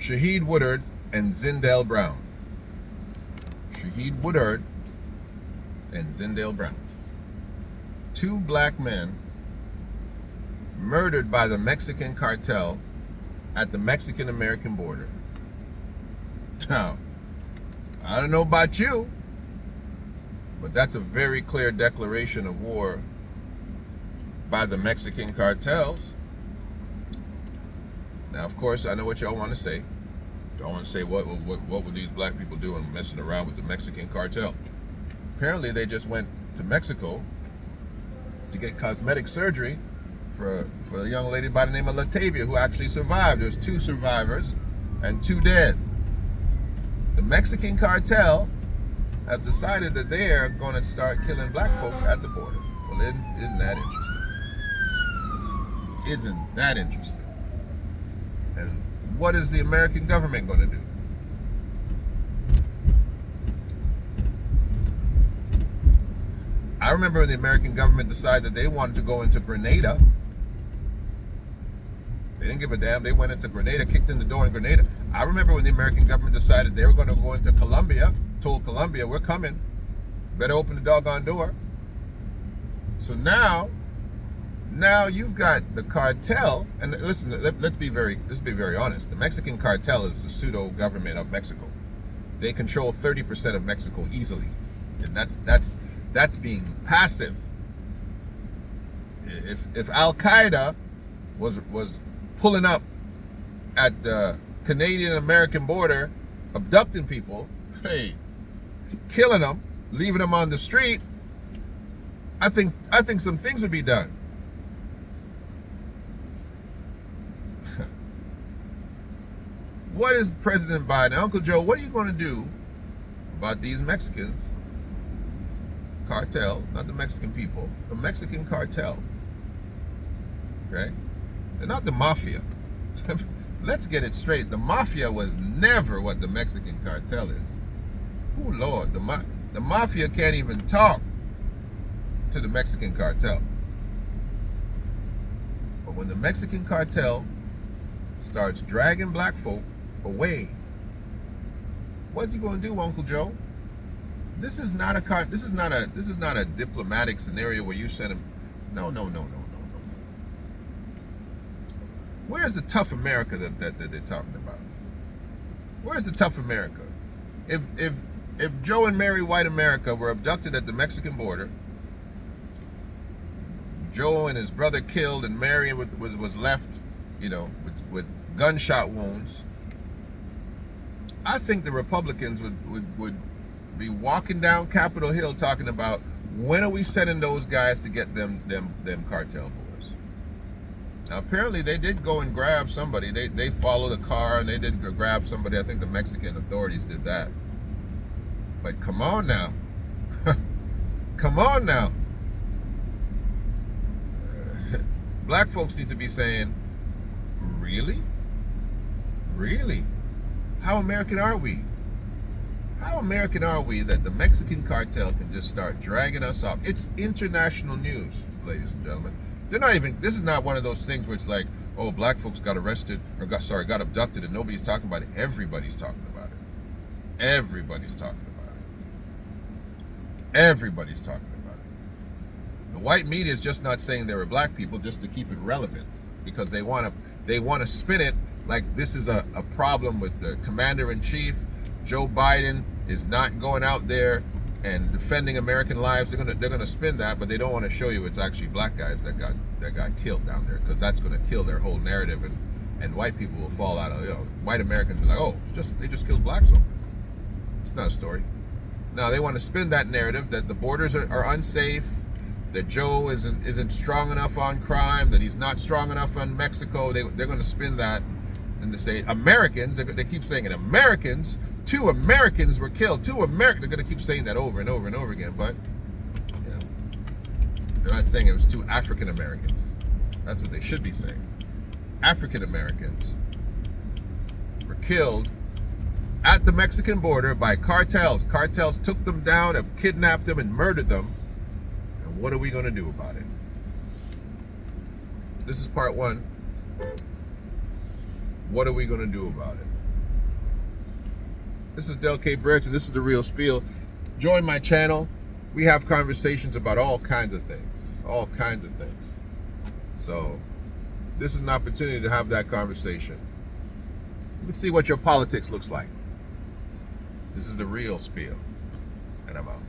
Shaheed Woodard and Zindale Brown. Shaheed Woodard and Zindale Brown. Two black men murdered by the Mexican cartel at the Mexican-American border. Now, I don't know about you, but that's a very clear declaration of war by the Mexican cartels. Now, of course, I know what y'all want to say. Y'all want to say, what would these black people doing messing around with the Mexican cartel? Apparently, they just went to Mexico to get cosmetic surgery for a young lady by the name of Latavia, who actually survived. There's 2 survivors and 2 dead. The Mexican cartel has decided that they are going to start killing black folk at the border. Well, isn't that interesting? Isn't that interesting? And what is the American government going to do? I remember when the American government decided that they wanted to go into Grenada. They didn't give a damn. They went into Grenada, kicked in the door in Grenada. I remember when the American government decided they were going to go into Colombia, told Colombia, we're coming. Better open the doggone door. So now you've got the cartel, and listen, let's be very honest. The Mexican cartel is the pseudo government of Mexico. They control 30% of Mexico easily, and that's being passive. If Al Qaeda was pulling up at the Canadian-American border, abducting people, hey, killing them, leaving them on the street, I think some things would be done. What is President Biden, Uncle Joe, what are you going to do about these Mexicans? Cartel, not the Mexican people, the Mexican cartel. Okay? They're not the mafia. Let's get it straight. The mafia was never what the Mexican cartel is. Oh, Lord, the mafia can't even talk to the Mexican cartel. But when the Mexican cartel starts dragging black folk away, what are you going to do, Uncle Joe? This is not a diplomatic scenario where you send them. No. Where's the tough America that they're talking about? Where's the tough America? If Joe and Mary White America were abducted at the Mexican border, Joe and his brother killed, and Mary was left, with gunshot wounds, I think the Republicans would be walking down Capitol Hill talking about, when are we sending those guys to get them cartel boys? Now, apparently they did go and grab somebody. They followed the car and they did grab somebody. I think the Mexican authorities did that. But come on now. Come on now. Black folks need to be saying, really? Really? How American are we? How American are we that the Mexican cartel can just start dragging us off? It's international news, ladies and gentlemen. This is not one of those things where it's like, oh, black folks got arrested, or got abducted, and nobody's talking about it. Everybody's talking about it. Everybody's talking about it. Everybody's talking about it. The white media is just not saying they were black people just to keep it relevant, because they want to spin it like this is a problem with the commander-in-chief. Joe Biden is not going out there and defending American lives. They're gonna spin that, but they don't want to show you it's actually black guys that got killed down there, because that's going to kill their whole narrative, and white people will fall out of, white Americans will be like, oh, they just killed blacks. It's not a story. Now they want to spin that narrative that the borders are unsafe, that Joe isn't strong enough on crime, that he's not strong enough on Mexico. They're going to spin that, and to say Americans, they keep saying it, Americans, 2 Americans were killed, they're going to keep saying that over and over and over again, but they're not saying it was 2 African Americans. That's what they should be saying. African Americans were killed at the Mexican border by cartels. Cartels took them down, have kidnapped them, and murdered them. And what are we going to do about it? This is part 1. What are we going to do about it? This is Del K. Brereton. This is The Real Spiel. Join my channel. We have conversations about all kinds of things. All kinds of things. So, this is an opportunity to have that conversation. Let's see what your politics looks like. This is The Real Spiel. And I'm out.